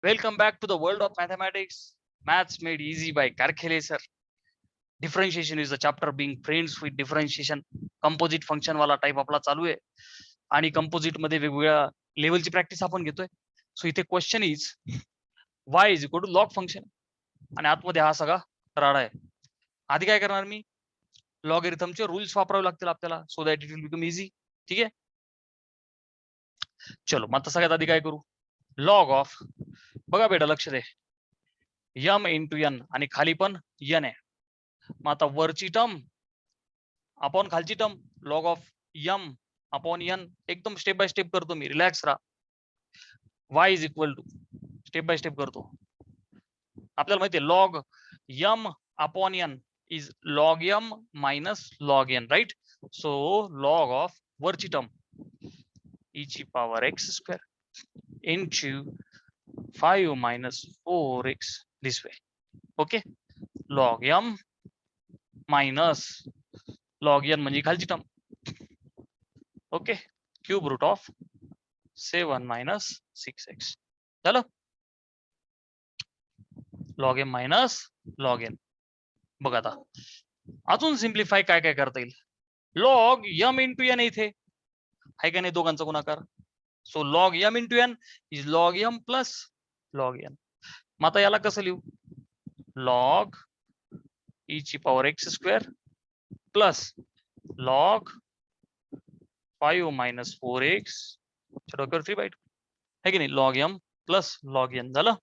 Welcome back to the world of mathematics. Maths made easy by Karkhele sir. Differentiation is the chapter being friends with differentiation. Composite function वाला type आपला चालू आहे आणि composite मध्ये वेगवेगळ्या लेवलची practice आपण घेतोय. सो इथे question is y is equal to log function आणि आतमध्ये हा सगळा राडा आहे. आधी काय करणार मी लॉगरिथमचे रूल्स वापरावे लागतील आपल्याला so that it will become easy. ठीक आहे, चलो मग आता सगळ्यात आधी काय करू लॉग ऑफ बघा बेटा लक्ष दे यम इंटू एन आणि खाली पण एन आहे. मग आता वरची टर्म अपॉन खालची term log of m upon n एकदम स्टेप बाय स्टेप करतो मी रिलॅक्स राहा. y is equal to step by step करतो. आपल्याला माहिती आहे log m upon n is log m minus log n right. So log of वरची term e ची power x square into 5 minus 4x this way. Okay, log m minus log n म्हणजे खालची टर्म. Okay, cube root of 7 minus 6x झालं. log m minus log n. बघा आता अजून simplify काय काय करता येईल. log m इंटू n इथे आहे का नाही दोघांचा गुणाकार. So log m into n is log m plus log n. मग आता याला कसं लिहू लॉग e ची power x square plus log 5 minus 4x doctor 3/2 है की नाही log m plus log n झालं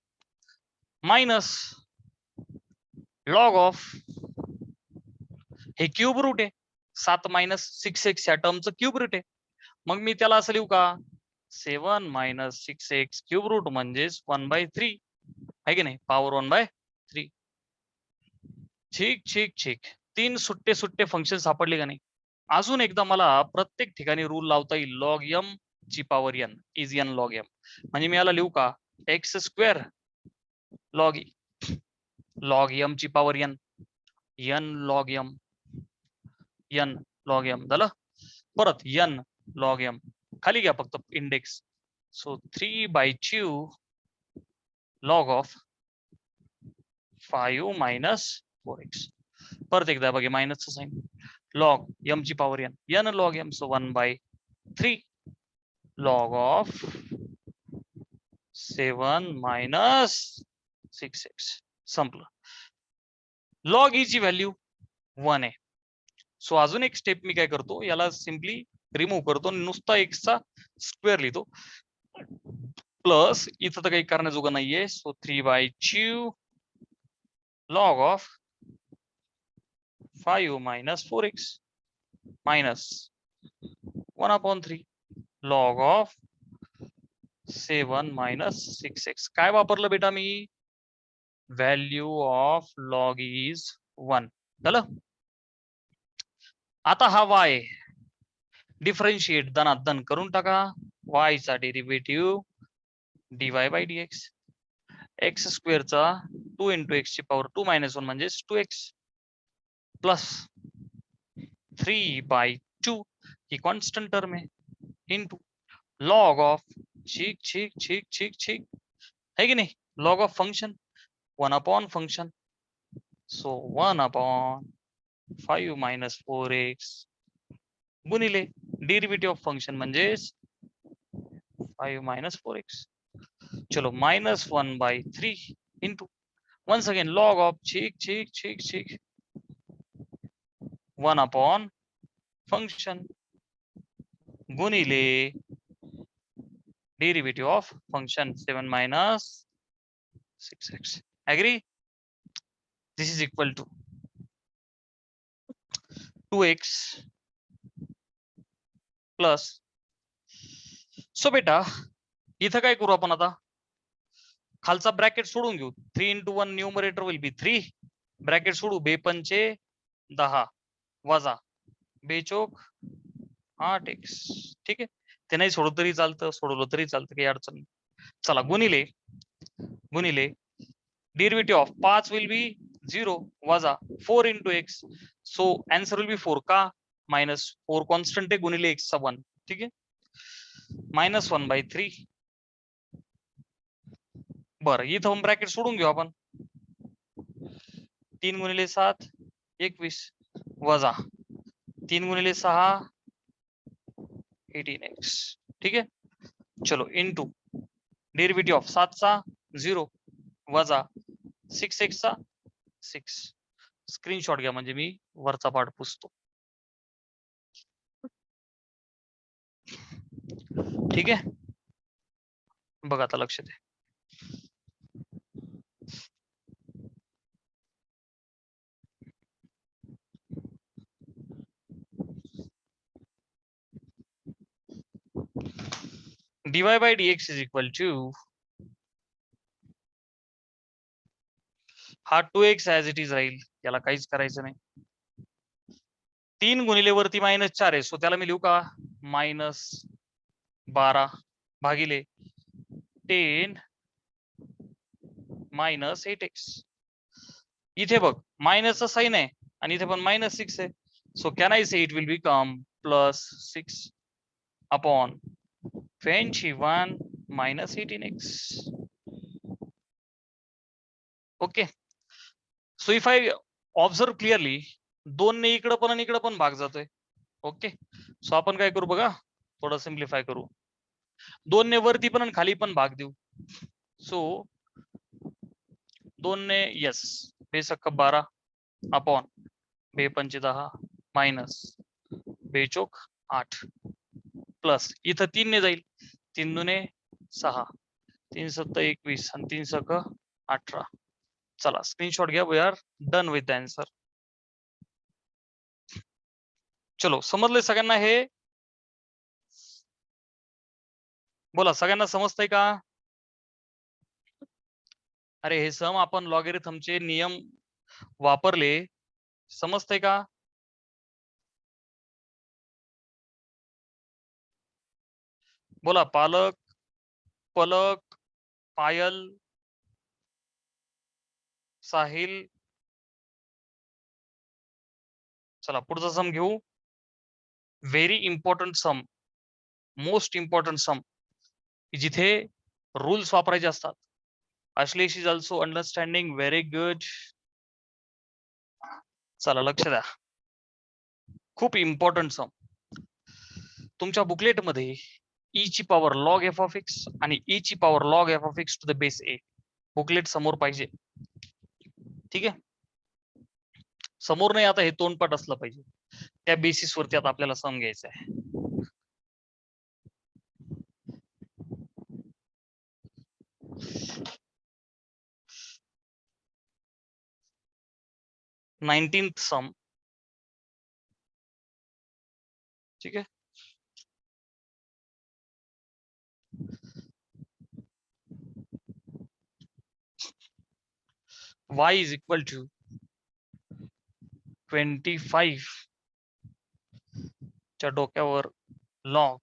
मायनस लॉग ऑफ हे क्यूब रूट आहे 7 minus 6x या टर्मचं क्यूब रूट आहे. मग मी त्याला असं लिहू का 7 minus 6x क्यूब रूट म्हणजेच 1/3 है की नाही पॉवर 1/3. ठीक ठीक ठीक, 3 सुट्टे सुट्टे फंक्शन सापडले का नाही. अजून एकदा मला प्रत्येक ठिकाणी रूल लावता येईल लॉग m ची power n is n log m म्हणजे मी याला लिहू का x square log log m ची power n n log m n log m झालं. परत n लॉग m खाली घ्या फक्त index. So 3/2 log of 5 minus 4x. परत एकदा बघा मायनसचं साइन लॉग m ची power n n log m so 1/3 log of 7 minus 6x संपलं. लॉग e ची व्हॅल्यू 1 आहे. सो अजून एक स्टेप मी काय करतो याला सिम्पली रिमूव्ह करतो नुसता x चा स्क्वेअर लिहितो प्लस इथं तर काही करण्याजोगं नाहीये. So 3/2 log of 5 minus 4x minus 1/3 log of 7 minus 6x. काय वापरलं बेटा मी व्हॅल्यू ऑफ लॉग इज 1 झालं. आता हा y डिफरन्शिएट दनादन करून टाका. y चा derivative dy by dx x स्क्वेअरचा 2 into x ची पॉवर 2 minus 1 म्हणजे 2x प्लस 3/2 ही कॉन्स्टंट टर्म आहे इंटू लॉग ऑफ ठीक ठीक ठीक ठीक ठीक है की नाही log of function 1 upon function. So 1/5 minus 4x गुणिले डेरिव्हेटिव्ह ऑफ फंक्शन म्हणजे 5 minus 4x. चलो minus 1/3 into once again log of ठीक ठीक ठीक ठीक 1 अपॉन फंक्शन गुणिले derivative of function 7 minus 6x. Agree. This is equal to 2x plus. सो बेटा इथं काय करू आपण आता खालचा ब्रॅकेट सोडून घेऊ. 3 into 1 numerator will be 3 bracket सोडू 2 पंचे 10 वजा 2 चोक 8x. ठीक आहे ते नाही सोडलं तरी चालतं सोडवलं तरी चालतं काही अडचण नाही. चला गुणिले गुणिले डेरिव्हेटिव्ह ऑफ 5 विल बी 0 वजा 4 into x. So answer will be 4 का मायनस 4 कॉन्स्टंट आहे गुणिले x चा 1. ठीक आहे मायनस 1/3 बरं इथं ब्रॅकेट सोडून घेऊ आपण. 3 गुणिले 7 21 वजा 3 गुणिले 6 18x. ठीक आहे. चलो इनटू डेरिव्हेटिव्ह ऑफ 7 चा 0 वजा 6x चा 6. स्क्रीनशॉट घ्या म्हणजे मी वरचा पार्ट पुसतो. ठीक आहे. बघा आता लक्ष दे. dy by dx is equal to हा 2x ऍज इट इज राहील. याला काहीच करायचं नाही. 3 गुणिले वरती -4 आहे. सो त्याला मी लिहू का -12 भागिले 10 -8x. इथे बघ मायनसचा साइन आहे आणि इथे पण -6 आहे. So can I say it will become +6 upon 21 -18x. Okay. So if I observe clearly 2 ने इकडं पण आणि इकडं पण भाग जातोय. ओके. सो आपण काय करू बघा, थोडं सिम्प्लिफाय करू. 2 ने वरती पण आणि खाली पण भाग देऊ. सो 2 ने यस 2 अपॉन 2 10 मायनस 2 8 प्लस इथं 3 ने जाईल. 3 दुने 6 3 7 21 आणि 3 6 18. चला स्क्रीनशॉट घ्या. We are done with the answer. चलो समजले सगळ्यांना हे? बोला सगळ्यांना समजतंय का? अरे हे सम आपण लॉगॅरिथमचे नियम वापरले, समजतंय का? बोला पालक, पलक, पायल, साहिल. चला पुढचा सम घेऊ. व्हेरी इम्पॉर्टंट सम, मोस्ट इम्पॉर्टंट सम, जिथे रूल्स वापरायचे असतात. Ashlesh is also understanding. Very good. चला लक्ष द्या. खूप इम्पॉर्टंट सम. तुमच्या बुकलेट मध्ये ई ची power log f of x आणि ई ची power log f of x to the base a booklet समोर पाहिजे. ठीक आहे. समोर नाही, आता हे तोंडपाठ असलं पाहिजे. त्या बेसिस वरती आता आपल्याला सम घ्यायचा आहे. नाइनटीन्थ सम. ठीक आहे. y is equal to 25 च्या डोक्यावर log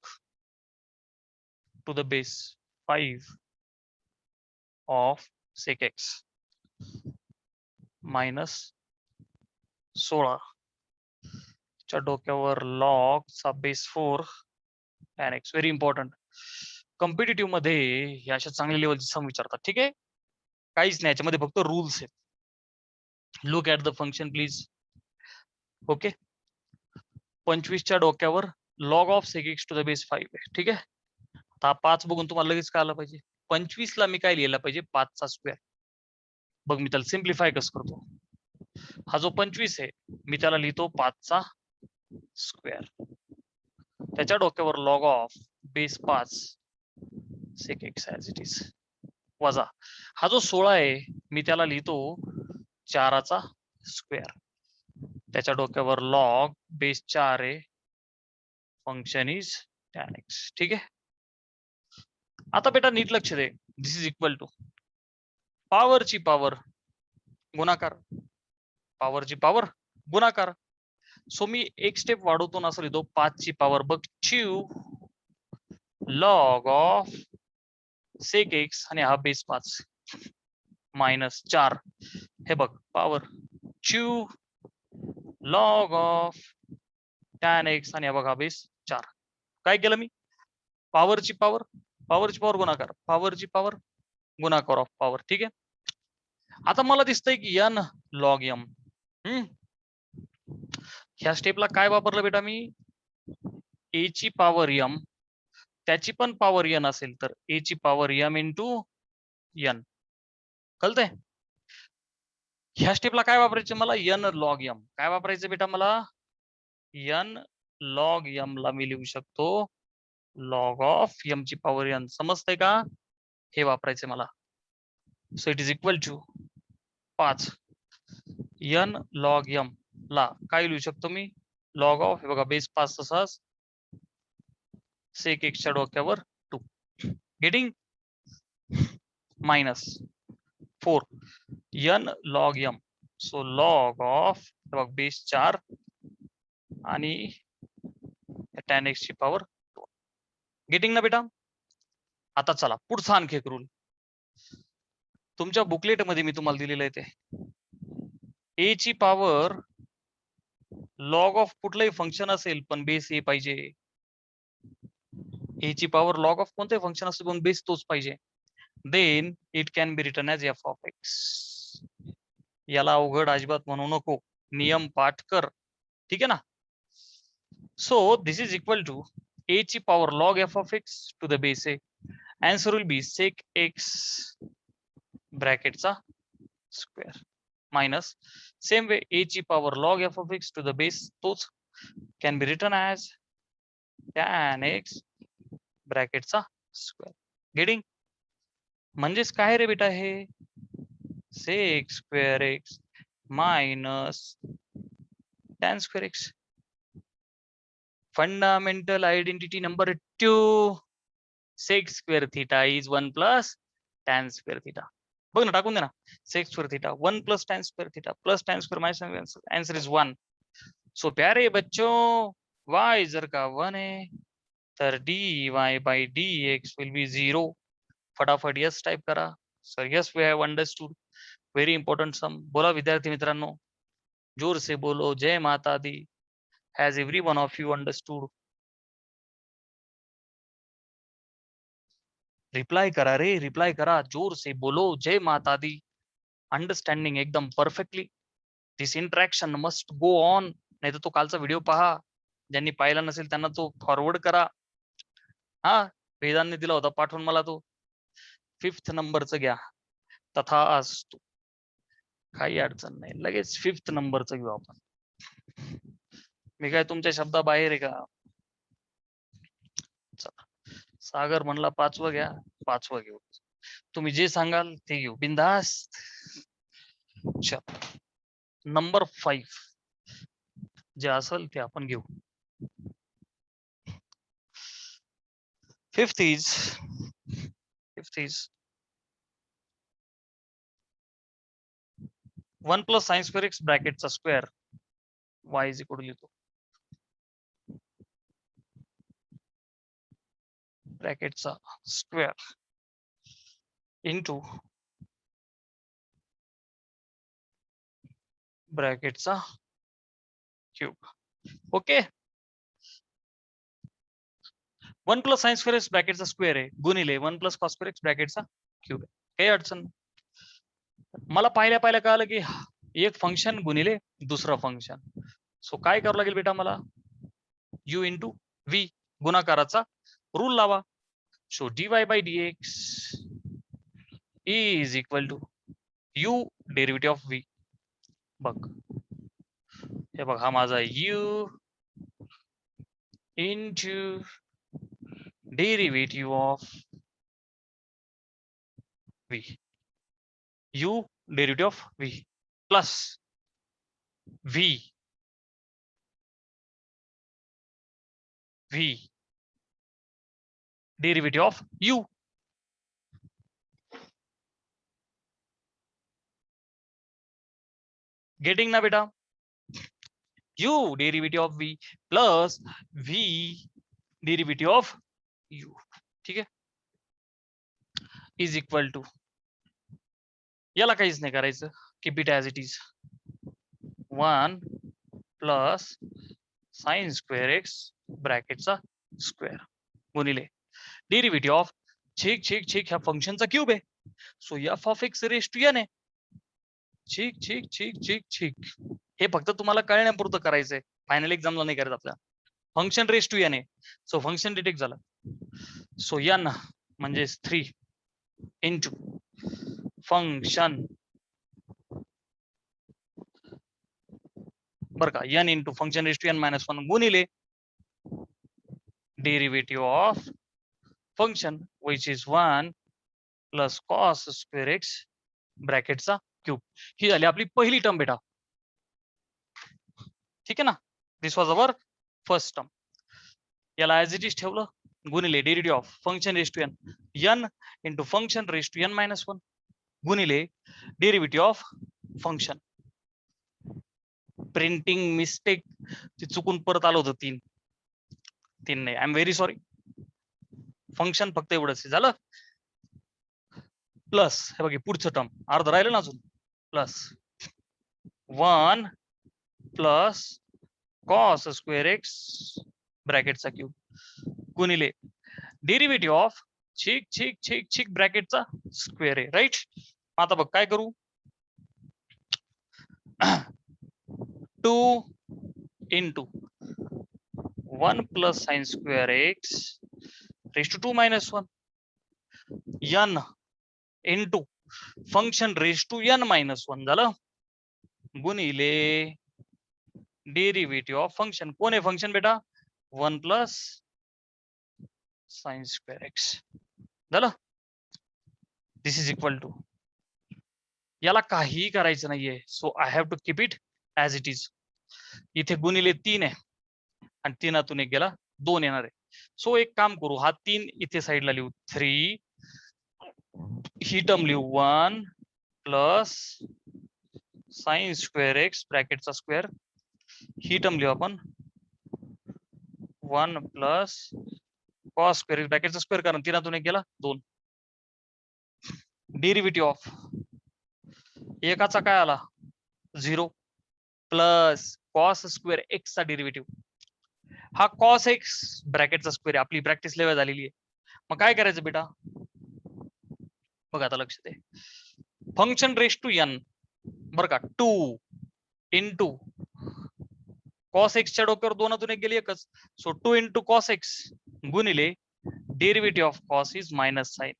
to the base 5 of sec x minus 16 च्या डोक्यावर log चा base 4 tan x. Very important. Competitive मध्ये हे अशा चांगल्या लेवलचे सम विचारतात. ठीक आहे. काहीच नाही याच्यामध्ये, फक्त रूल्स आहेत. Look at the function please. Okay. 25 च्या डोक्यावर log of sec x to the base 5 आहे. ठीक आहे. आता 5 बघून तुम्हाला लगेच काय आलं पाहिजे. 25 ला मी काय लिहायला पाहिजे 5 चा स्क्वेअर. बघ मी त्याला सिम्प्लिफाय कसं करतो. हा जो 25 आहे मी त्याला लिहितो 5 चा स्क्वेअर. त्याच्या डोक्यावर log of base 5 sec x as it is वजा हा जो 16 आहे मी त्याला लिहितो 4 चा स्क्वेअर. त्याच्या डोक्यावर लॉग बेस 4 आहे. Function is tan x. ठीक आहे. आता बेटा नीट लक्ष दे. दिस इज इक्वल टू पॉवरची पॉवर गुणाकार, पॉवरची पॉवर गुणाकार. सो मी एक स्टेप वाढवतो ना, असं लिहितो 5 ची पॉवर बघचीव लॉग ऑफ सेक एक्स आणि हा बेस 5 मायनस 4. हे बघ पॉवर च्यू लॉग ऑफ tan x आणि हा बघा बेस 4. काय केलं मी? पॉवरची पॉवर, पॉवरची पॉवर गुणाकार, पॉवरची पॉवर गुणाकार ऑफ पॉवर. ठीक आहे. आता मला दिसतंय की n log m. ह्या स्टेपला काय वापरलं बेटा मी? a ची पॉवर m, त्याची पण पॉवर n असेल तर a ची पॉवर m इंटू n. कळतंय? ह्या स्टेपला काय वापरायचं मला? n log m. काय वापरायचं बेटा मला? n log m ला मी लिहू शकतो log ऑफ m ची पॉवर n. समजतंय का? हे वापरायचं मला. So it is equal to 5 n log m ला काय लिहू शकतो मी? लॉग ऑफ, हे बघा बेस 5 तसाच सेक x च्या डोक्यावर 2 getting minus 4 n log m. So log of base 4 आणि tan x ची पॉवर 2. गेटिंग ना बेटा? आता चला पुढचा आणखी एक रूल तुमच्या बुकलेट मध्ये मी तुम्हाला दिलेलं आहे ते. a ची पॉवर लॉग ऑफ कुठलंही फंक्शन असेल पण बेस ए पाहिजे. a ची पॉवर लॉग ऑफ कोणतेही फंक्शन असेल पण बेस तोच पाहिजे. Then it can be written as f of x. याला अवघड अजिबात म्हणू नको, नियम पाठ कर. ठीक आहे ना? So this is equal to a ची power log f of x to the base a. Answer will be sec x ब्रॅकेटचा square minus same way a ची power log f of x to the base तोच can be written as tan x ब्रॅकेटचा square. Getting? म्हणजेच काय रे बेटा हे? Sec square x minus tan square x. Fundamental identity number 2. Sec square theta is 1 plus tan square theta. बघ ना, टाकून दे ना. Sec square theta 1 plus tan square theta plus tan square minus answer is 1. So प्यारे बच्चों y जर का 1 है तर dy by dx will be 0. फटाफट यस टाइप करा. Sir yes we have understood. Very important sum. बोला विद्यार्थी मित्रांनो, जोर से बोलो जय माता दी. Has every one of you understood? Reply करा रे, रिप्लाई करा. जोर से बोलो जय माता दी. अंडरस्टँडिंग एकदम perfectly. This interaction must go on. नाही तर तो कालचा व्हिडिओ पहा. ज्यांनी पाहिला नसेल त्यांना तो फॉरवर्ड करा. हा, वेदांनी दिला होता पाठवून मला तो. 5th नंबरचं घ्या. तथा असतो. काही अडचण नाही, लगेच 5th नंबरचं घेऊ आपण. मी काय तुमच्या शब्दाबाहेर आहे का? चला, सागर म्हणला 5वं घ्या, 5वं घेऊ. तुम्ही जे सांगाल ते घेऊ, बिंदास्त. चल, नंबर 5 जे असेल ते आपण घेऊ. 5th is 1 plus sin square x ब्रॅकेटचा square y is equal to लिहितो ब्रॅकेटचा स्क्वेअर इंटू ब्रॅकेटचा cube. Okay. 1 plus sine square x ब्रॅकेटचा स्क्वेअर आहे गुणिले 1 प्लस कॉस स्क्वेअर एक्स ब्रॅकेटचा क्यूब आहे. काही अडचण नाही. मला पाहिल्या कळालं की एक फंक्शन गुणिले दुसरं फंक्शन. सो काय करावं लागेल बेटा मला? u इंटू व्ही गुणाकाराचा रूल लावा. So dy by dx is equal to u derivative of v. बघ हे बघ, हा माझा u into derivative of v. u derivative of v plus v derivative of u. Getting ना बेटा? u derivative of v plus v derivative of u. ठीक आहे, is equal to, याला काहीच नाही करायचं, keep it as it is. 1 plus sine square x ब्रॅकेटचा square गुणिले डेरिव्हेटिव्ह ऑफ छेक ह्या फंक्शनचा क्यूब आहे. So f of x raise to n आहे. ठीक ठीक ठीक ठीक ठीक. हे फक्त तुम्हाला कळण्यापुरतं करायचंय, फायनल एक्झामला नाही करायचं आपल्याला. फंक्शन रेस टू एन आहे, सो फंक्शन डिटेक्ट झालं. सो एन म्हणजे 3 इंटू फंक्शन बर का, n into function raise to n minus 1 गुणिले derivative of function which is 1 plus cos square x ब्रॅकेटचा क्यूब. ही झाली आपली पहिली टर्म बेटा. ठीक आहे ना, this was our first term. याला ऍज इट इज ठेवलं गुणिले derivative of function raise to n n into function raise to n minus 1 गुणिले derivative of function. Printing mistake ते चुकून परत आलं होतं 3 नाही, I am very sorry. Function फक्त एवढंच झालं. प्लस हे बघा पुढचं टर्म अर्ध राहिलं ना अजून, plus 1 plus cos square x ब्रॅकेटचा क्यूब गुणिले डेरिव्हेटिव्ह ऑफ छिक छिक छिक छिक ब्रॅकेटचा स्क्वेअर आहे. राईट. आता बघ काय करू, 2 into 1 plus sine square x raise to 2 minus 1 n into function raise to n minus 1 झालं गुणिले डेरिव्हेटिव्ह ऑफ फंक्शन. कोण आहे फंक्शन बेटा, 1 प्लस साइन स्क्वेअर एक्स झालं. दिस इज इक्वल टू, याला काहीही करायचं नाहीये, so I have to keep it as it is. इथे गुणिले 3 आहे आणि 3 एक गेला 2 येणार आहे. सो एक काम करू, हा 3 इथे साईडला लिहू, 3 ही टर्म लिहू 1 प्लस साइन स्क्वेअर एक्स ब्रॅकेटचा स्क्वेअर. ही टर्म लिहू आपण 1 प्लस कॉस स्क्वेअर एक्स ब्रॅकेटचा स्क्वेअर, कारण 3 एक गेला 2. डेरिव्हेटिव्ह ऑफ एकाचा काय आला 0 प्लस कॉस स्क्वेअर एक्स चा डेरिव्हेटिव्ह. हा कॉस एक्स ब्रॅकेटचा स्क्वेअर आहे, आपली प्रॅक्टिस लेवल झालेली आहे. मग काय करायचं बेटा, बघा आता लक्ष दे, फंक्शन रेस टू एन बर का 2 इंटू कॉस एक्सच्या डोक्यावर 2 एक गेली एकच, सो 2 इंटू कॉस एक्स गुणिले derivative of cos is minus sine.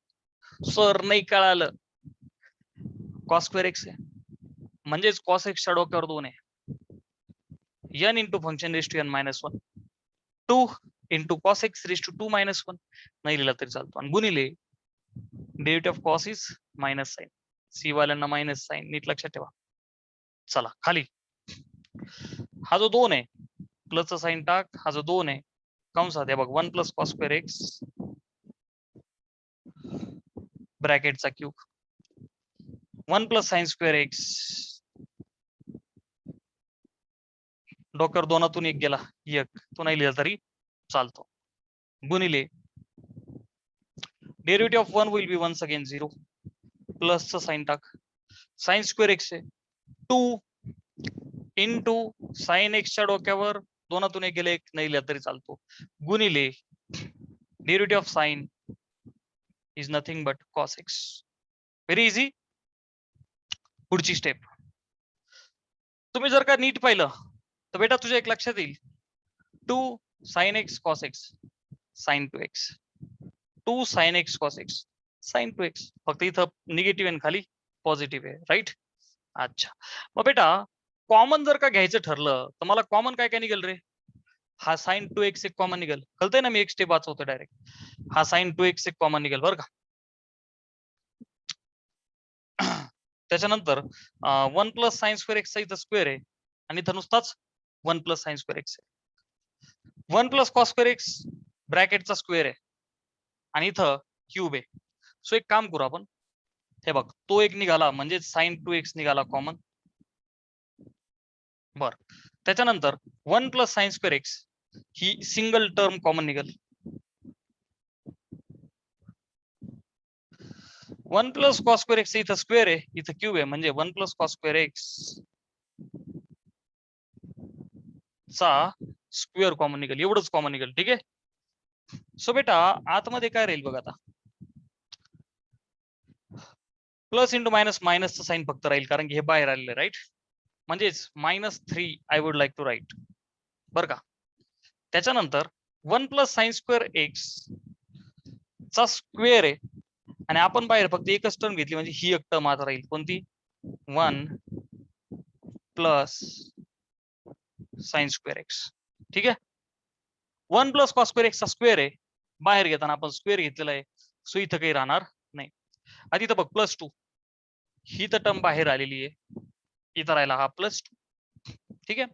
Sir नाही कळालं, कॉस स्क्वेअर एक्स आहे म्हणजेच कॉस एक्सच्या डोक्यावर 2 आहे. N into function raise to n minus 1 2 into cos x raise to 2 minus 1 नाही लिहिला तरी चालतो, आणि गुणिले derivative of cos is minus sine. C वाल्यांना मायनस साइन नीट लक्षात ठेवा. चला खाली, हा जो 2 आहे प्लसचा साइन टाक, हा जो 2 आहे कंसात आहे बघ 1 प्लस कॉस स्क्वेअर एक्स ब्रॅकेटचा cube 1 plus sine square x डोक्यावर 2 एक गेला 1, तो नाही लिहिला तरी चालतो, गुणिले derivative of 1 will be once again 0 प्लसचा साइन टाक, साइन स्क्वेअर एक्स आहे 2 इंटू साइन एक्सच्या डोक्यावर 2 एक गेले 1 नाही लिहिला तरी चालतो, गुणिले derivative of sine is nothing but cos x. Very easy. पुढची स्टेप तुम्ही जर का नीट पाहिलं तर बेटा तुझ्या एक लक्षात येईल, 2 sine x cos x sine 2x 2 sine x cos x sine 2x, फक्त इथं निगेटिव्ह आहे खाली पॉझिटिव्ह आहे. राईट. अच्छा, मग बेटा कॉमन जर का घ्यायचं ठरलं तर मला कॉमन काय काय निघेल रे, हा साइन 2x एक कॉमन निघेल. कळतंय ना, मी एक स्टेप वाचवतो डायरेक्ट. हा साइन 2x एक कॉमन निघेल बरं का. त्याच्यानंतर 1 प्लस साइन स्क्वेअर एक्स चा इथं स्क्वेअर आहे आणि इथं नुसताच 1 प्लस साइन स्क्वेअर एक्स आहे. 1 प्लस कॉस स्क्वेअर एक्स ब्रॅकेटचा स्क्वेअर आहे आणि इथं क्यूब आहे. सो एक काम करू आपण, हे बघ तो एक निघाला म्हणजे साइन 2x निघाला कॉमन. बर, त्याच्यानंतर 1 प्लस साइन स्क्वेअर एक्स ही सिंगल टर्म कॉमन निघाल. 1 प्लस कॉस स्क्वेअर एक्स इथं स्क्वेअर आहे इथं क्यूब आहे म्हणजे 1 प्लस कॉस स्क्वेअर एक्स चा स्क्वेअर कॉमन निघेल, एवढंच कॉमन निघेल. ठीक आहे. सो बेटा आतमध्ये काय राहील बघ आता, प्लस इंटू मायनस, मायनसचं साईन फक्त राहील कारण की हे बाहेर आलेलं राईट. म्हणजेच -3 I would like to write बरं का. त्याच्यानंतर 1 प्लस साइन स्क्वेअर एक्स चा स्क्वेअर आहे आणि आपण बाहेर फक्त एकच टर्म घेतली म्हणजे ही एक टर्म आता राहील कोणती, 1 प्लस साइन स्क्वेअर एक्स. ठीक आहे. 1 प्लस कॉस स्क्वेअर एक्स चा स्क्वेअर आहे, बाहेर घेताना आपण स्क्वेअर घेतलेला आहे, सो इथं काही राहणार नाही. आधी तर बघ +2 ही तर टर्म बाहेर आलेली आहे, इथं राहिला हा +2. ठीक आहे.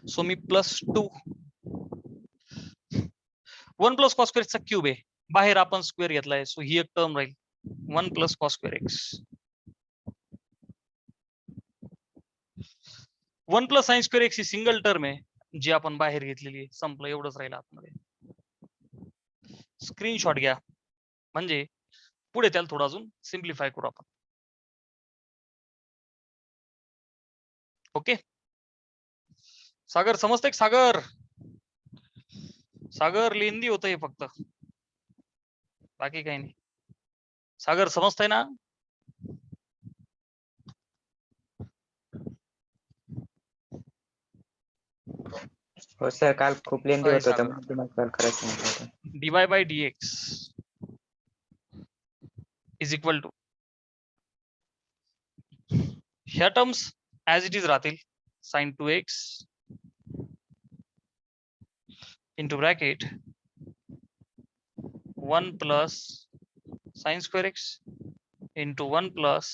सो मी +2 1 प्लस कॉस स्क्वेअर चा क्यूब आहे, बाहेर आपण स्क्वेअर घेतलाय, सो ही एक टर्म राहील 1 plus cos square x. 1 plus sine square x ही सिंगल टर्म आहे जी आपण बाहेर घेतलेली आहे, संपलं, एवढंच राहिलं आतमध्ये. स्क्रीनशॉट घ्या म्हणजे पुढे त्याला थोडं अजून सिम्प्लिफाय करू आपण. ओके. सागर समजतंय? सागर सागर लेंदी होतं हे फक्त, बाकी काही नाही. सागर समजतंय ना? हो सर, काल खूप लेंदी होत होतं सागर म्हणून तुम्हाला कॉल करायचं म्हटलं होतं. dy/dx इज इक्वल टू, ह्या टर्म्स ऍज इट इज राहतील, sin 2x into bracket 1 plus sine square x into 1 plus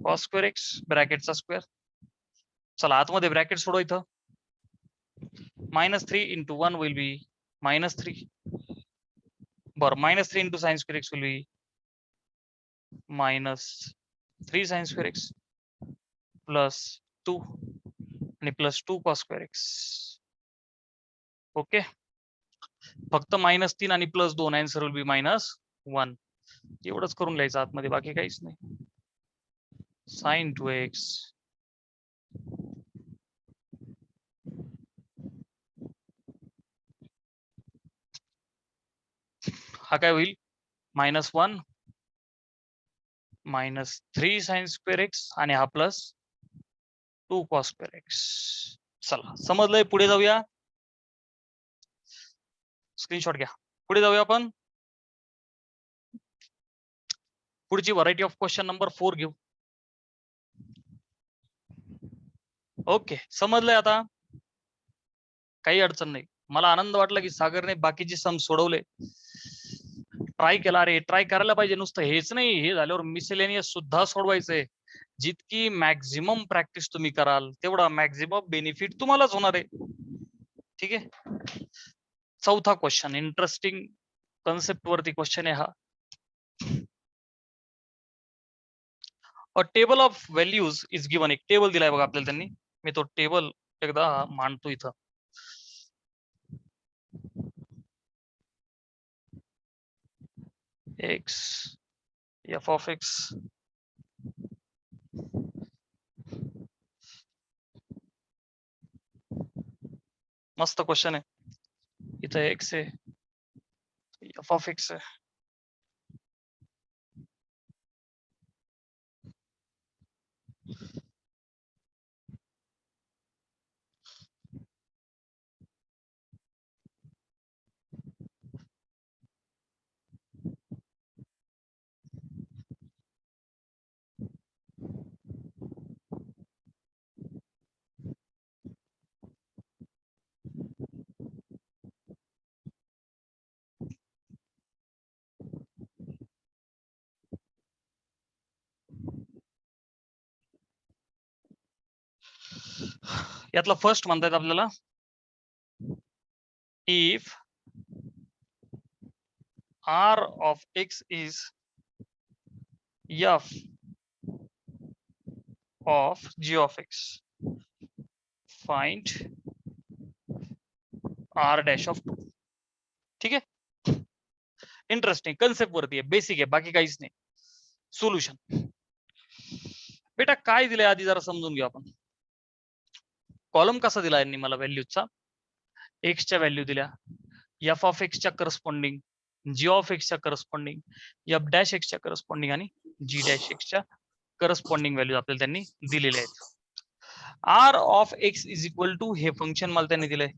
cos square x ब्रॅकेटचा स्क्वेअर. चला आतमध्ये ब्रॅकेट सोडव इथं. -3 इंटू 1 विल बी -3. बरं, -3 into sine square x will be -3 sign square x +2 आणि +2 cos square x. Okay. फक्त -3 आणि +2 answer will बी -1. एवढंच करून लिहायचं आतमध्ये, बाकी काहीच नाही. sin 2x हा काय होईल, -1 -3 साइन स्क्वेअर एक्स आणि हा +2 कॉस स्क्वेअर एक्स. चला समजलंय, पुढे जाऊया. स्क्रीनशॉट घ्या, पुढे जाऊया आपण. पुढची व्हरायटी ऑफ क्वेश्चन नंबर 4 घेऊ. ओके, समजलंय आता, काही अडचण नाही. मला आनंद वाटला की सागरने बाकीचे सम सोडवले, ट्राय केला. अरे ट्राय करायला पाहिजे, नुसतं हेच नाही, हे झाल्यावर मिसेलेनियस सुद्धा सोडवायचंय. जितकी मॅक्झिमम प्रॅक्टिस तुम्ही कराल तेवढा मॅक्झिमम बेनिफिट तुम्हालाच होणार आहे. ठीक आहे. चौथा क्वेश्चन, इंटरेस्टिंग कन्सेप्ट वरती क्वेश्चन आहे हा. अ table of values is given. एक टेबल दिलाय बघा आपल्याला त्यांनी, मी तो टेबल एकदा मांडतो इथं. x f of x मस्त क्वेश्चन आहे. इथं x आहे, f of x आहे. यातला फर्स्ट म्हणतात आपल्याला, if r of x is f of g of x, find r dash of 2. ठीक आहे. इंटरेस्टिंग कन्सेप्ट वरती आहे, बेसिक आहे, बाकी काहीच नाही. सोल्युशन बेटा काय दिलंय आधी जरा समजून घेऊ आपण. कॉलम कसा दिला यांनी मला व्हॅल्यूचा, एक्सच्या व्हॅल्यू दिल्या, f of x च्या करस्पॉन्डिंग जी ऑफ एक्सच्या करस्पॉन्डिंग, एफ डॅश एक्सच्या करस्पॉन्डिंग आणि जी डॅश एक्सच्या करस्पॉन्डिंग व्हॅल्यू आपल्याला त्यांनी दिलेले आहेत. R of x is equal to हे फंक्शन मला त्यांनी दिलंय.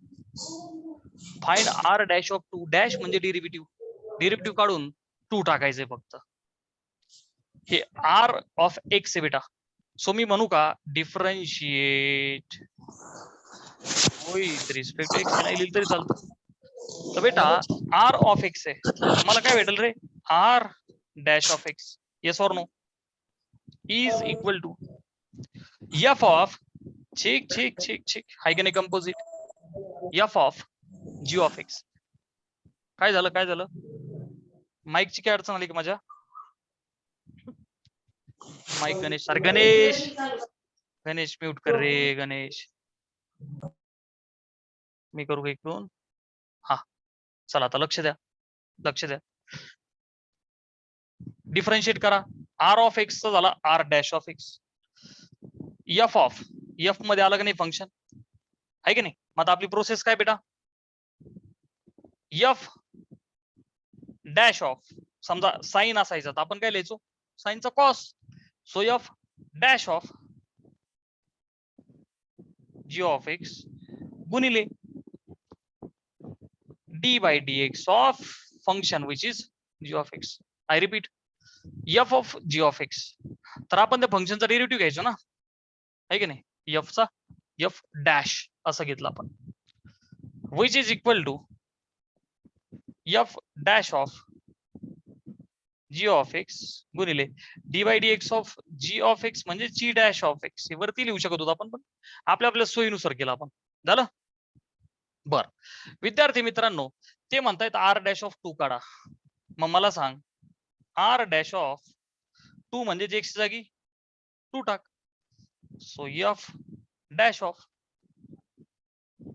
Find r dash of two, dash म्हणजे डेरिव्हेटिव्ह काढून टू टाकायचंय फक्त. हे आर ऑफ एक्स आहे बेटा. सो मी म्हणू का डिफरन्शिएट विथ रिस्पेक्ट एक्स, नाही लिहिलं तरी चालतं. तर बेटा आर ऑफ एक्स आहे, मला काय भेटेल रे, r dash of x, yes or no, is equal to f of check हाय की नाही composite, f of g of x. काय झालं माईकची काय अडचण आली की माझ्या? माईक गणेश, अरे गणेश म्यूट कर रे गणेश. मी करू का इकडून? हा चला आता लक्ष द्या. डिफरन्शिएट करा. आर ऑफ एक्स झाला r dash of x, f of f मध्ये आलं का नाही फंक्शन, आहे की नाही. मग आता आपली प्रोसेस काय बेटा, एफ डॅश ऑफ, समजा साइन असायचा तर आपण काय लिहायचो, साइनचा cos. So f dash of g of x गुणिले d by d x of function which is g of x. I repeat, f of g of x. तर आपण त्या फंक्शनचा डेरिव्हेटिव्ह घ्यायचो ना, आहे की नाही. एफचा एफ डॅश असं घेतलं आपण, which is equal to f dash of g of x गुणिले d by d x of g of x म्हणजे जी डॅश ऑफ एक्स. हे वरती लिहू शकत होतो आपण, पण आपल्या सोयीनुसार केलं आपण. झालं. बर विद्यार्थी मित्रांनो, ते म्हणतायत आर डॅश ऑफ टू काढा. मग मला सांग आर डॅश ऑफ टू म्हणजे जे एक्स जागी to talk. So f dash of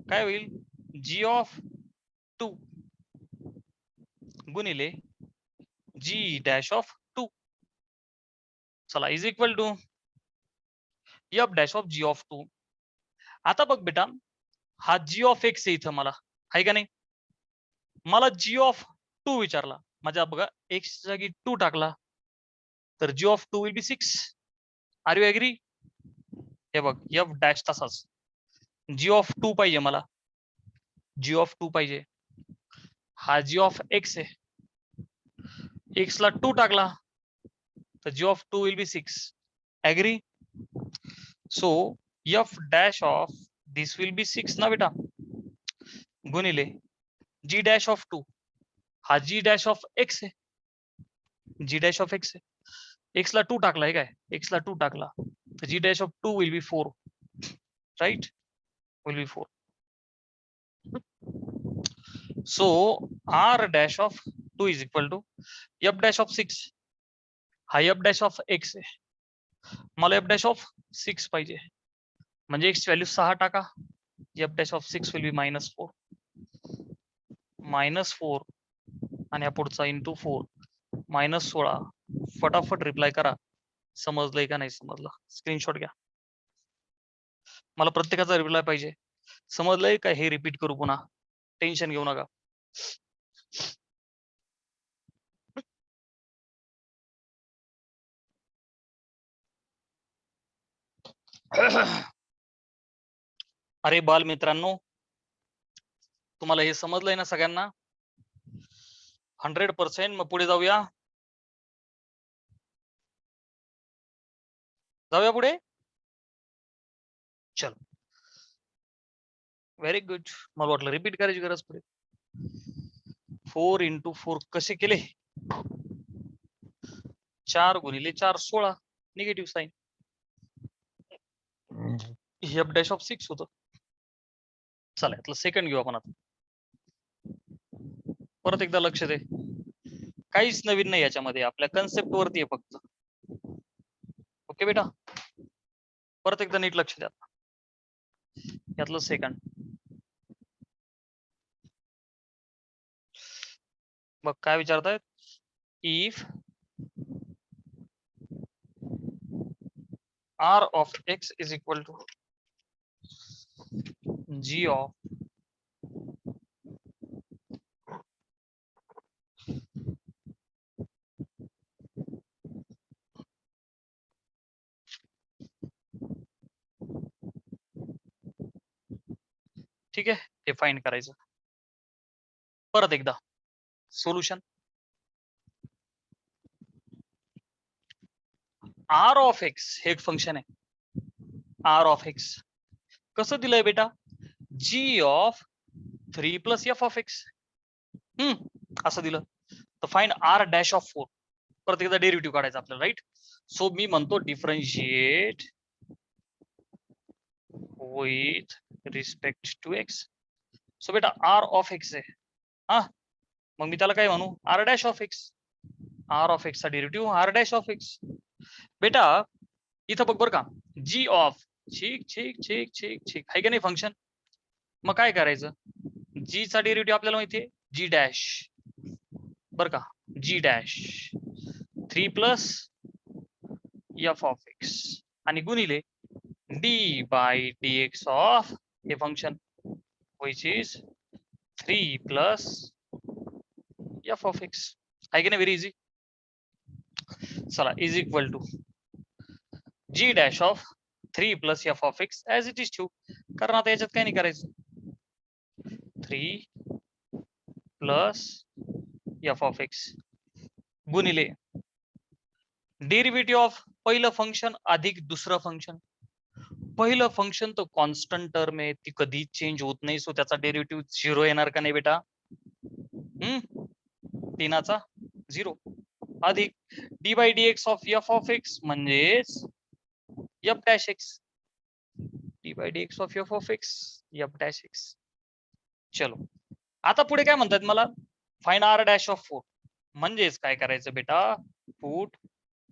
काय होईल, जी ऑफ टू गुणिले जी डॅश ऑफ टू, चला is equal to f dash of g of two. आता बघ बेटा, हा जी ऑफ एक्स आहे इथं, मला आहे का नाही. मला जी ऑफ टू विचारला, माझ्या बघा एक्स जागी टू टाकला तर g of two will be 6. Are you agree. हे बघ एफ डॅश तसाच, जी ऑफ टू पाहिजे मला, जी ऑफ टू पाहिजे. हा जी ऑफ एक्स आहे, एक्स ला टू टाकला तर g of two will be 6. Agree. So f dash of this will be 6 ना बेटा, गुणिले जी डॅश ऑफ टू, हा जी डॅश ऑफ एक्स आहे, जी डॅश ऑफ एक्स आहे, एक्स ला टू टाकला आहे काय, एक्स ला टू टाकला तर g dash of two will be 4, right, will be 4. So r dash of two is equal to f dash of 6, हा एफ डॅश ऑफ एक्स आहे, मला एफ डॅश ऑफ 6 पाहिजे, म्हणजे एक्स व्हॅल्यू 6 टाका, F dash of 6 will be -4, -4 आणि या पुढचा into 4 -16. फटाफट रिप्लाय करा, समजलंय का नाही समजलं, स्क्रीनशॉट घ्या. मला प्रत्येकाचा रिप्लाय पाहिजे. समजलंय का हे रिपीट करू पुन्हा, टेन्शन घेऊ नका. अरे बाल मित्रांनो, तुम्हाला हे समजलंय ना सगळ्यांना 100%. मग पुढे जाऊया पुढे. चल व्हेरी गुड. मला वाटलं रिपीट करायची गरज पडेल. 4 इंटू 4 कसे केले, 4 गुणिले 4 16, negative sine, f dash of 6 होतं. चला यातलं सेकंड घेऊ आपण आता. परत एकदा लक्ष दे, काहीच नवीन नाही याच्यामध्ये, आपल्या कन्सेप्ट वरती आहे फक्त. ओके बेटा, परत एकदा नीट लक्ष द्या. यातलं सेकंड बघ काय विचारतायत, if r of x is equal to g of ठीक आहे, हे फाइंड करायचं. परत एकदा सोल्युशन. आर ऑफ एक्स हे एक फंक्शन आहे. आर ऑफ एक्स कसं दिलंय बेटा? G of 3 plus f of x असं दिलं. तर फाइंड आर डॅश ऑफ 4. परत एकदा डेरिव्हेटिव्ह काढायचा आपल्याला, राईट? सो मी म्हणतो differentiate with respect to x. So बेटा आर ऑफ एक्स आहे, हा, मग मी त्याला काय म्हणू? R dash of x. R of x चा derivative r dash of x. बेटा इथं बघ बरं का, जी ऑफ ठीक ठीक ठीक ठीक ठीक आहे का नाही फंक्शन. मग काय करायचं? जी चा डेरिव्हेटिव्ह आपल्याला माहितीये जी डॅश, बर का, g dash 3 plus f of x आणि गुणिले d by d x of हे function which is 3 plus f of x. आहे की नाही? Very easy. चला, is equal to g dash of 3 plus f of x as it is ठेवू, कारण आता याच्यात काय नाही करायचं. 3 प्लस एफ ऑफ एक्स गुणिले डेरिव्हेटिव्ह ऑफ पहिलं फंक्शन अधिक दुसरं फंक्शन. पहिलं फंक्शन तो कॉन्स्टंट टर्म आहे, ती कधी चेंज होत नाही, सो त्याचा डेरिव्हेटिव्ह 0 येणार का नाही बेटा? 3चा 0 अधिक d by d x of f of x म्हणजेच f dash x. D by d x of f of x f dash x. चलो आता पुढे काय म्हणतात मला? Find r dash of 4. म्हणजेच काय करायचं बेटा? पुट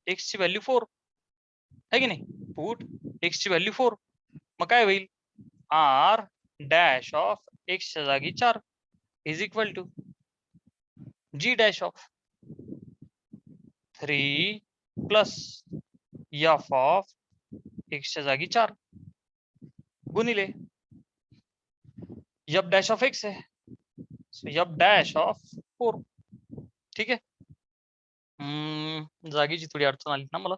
एक्स ची व्हॅल्यू 4 आहे की नाही? पुट एक्स ची व्हॅल्यू 4. मग काय होईल? आर डॅश ऑफ एक्स च्या जागी 4 is equal to g dash of 3 plus f of x च्या जागी 4 गुणिले एफ डॅश ऑफ एक्स आहे, सो एफ डॅश ऑफ 4. ठीक आहे. जागेची थोडी अडचण आली ना मला.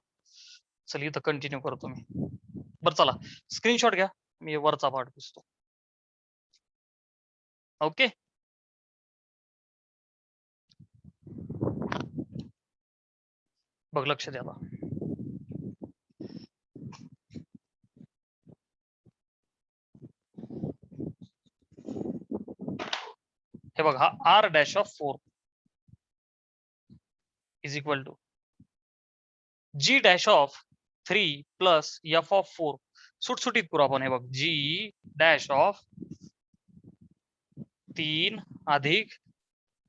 चल इथं कंटिन्यू करतो मी. बरं चला, स्क्रीनशॉट घ्या, मी वरचा पार्ट पुसतो. ओके, बघ लक्ष द्या. हे बघ, हा r dash of 4 is equal to g dash of 3 plus f of 4. सुटसुटीत करू आपण. हे बघ, जी डॅश ऑफ 3 अधिक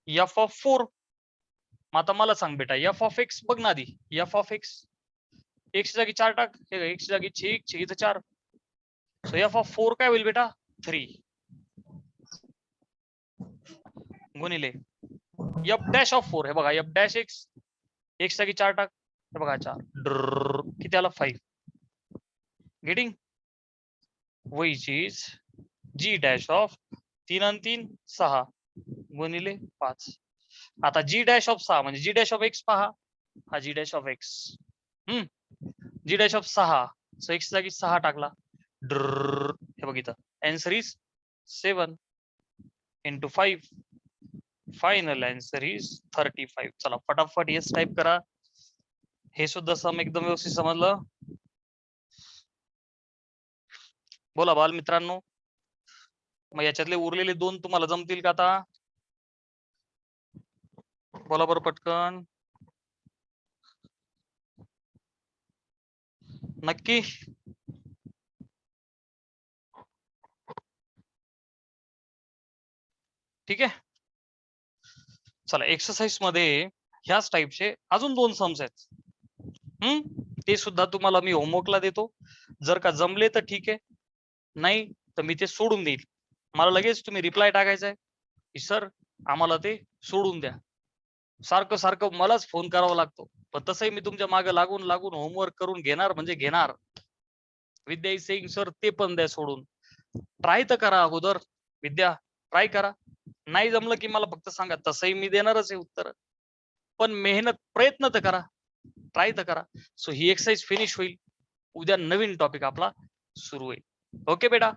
एफ ऑफ 4. मग आता मला सांग बेटा, एफ ऑफ एक्स बघ ना आधी. एफ ऑफ एक्स एक्स जागी 4 टाक, हे एक्स जागी 6 इथं 4. सो एफ ऑफ 4 काय होईल बेटा? 3 गुणिले एफ डॅश ऑफ 4. हे बघा, एफ डॅश एक्स एक्स जागी 4 टाक, हे बघा 4 किती आला? 5. Getting? Which is g dash of 3 आणि 3 6 गुणिले 5. आता जी डॅश ऑफ 6 म्हणजे जी डॅश ऑफ एक्स पहा, हा g dash of x. G dash of 6, so x जागी 6 टाकला, हे बघ इथं answer is 7 into 5. Final answer is 35. चला फटाफट येस टाइप करा. हे सुद्धा सम एकदम व्यवस्थित समजलं? बोला बाल मित्रांनो. मग याच्यातले उरलेले 2 तुम्हाला जमतील का आता? बोला बरं पटकन. नक्की? ठीक आहे. चला, एक्सरसाइज मध्ये ह्याच टाइपचे अजून 2 सम्स आहेत. ते सुद्धा तुम्हाला मी होमवर्कला देतो. जर का जमले तर ठीक आहे, नाही तर मी ते सोडून देईल. मला लगेच तुम्ही रिप्लाय टाकायचा आहे की सर आम्हाला ते सोडून द्या. सारखं सारखं मलाच फोन करावा लागतो, पण तसंही मी तुमच्या मागे लागून लागून होमवर्क करून घेणार म्हणजे घेणार. विद्या इज सेइंग सर ते पण द्या सोडून. ट्राय तर करा अगोदर. विद्या ट्राय करा. नाही जमलं की मला फक्त सांगा, तसंही मी देणारच आहे उत्तर. पण मेहनत प्रयत्न तर करा, ट्राय तर करा. सो ही एक्सरसाइज फिनिश होईल. उद्या नवीन टॉपिक आपला सुरू होईल. ओके बेटा,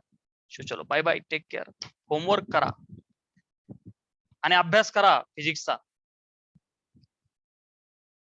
चलो bye bye, take care. Homework करा आणि अभ्यास करा फिजिक्सचा.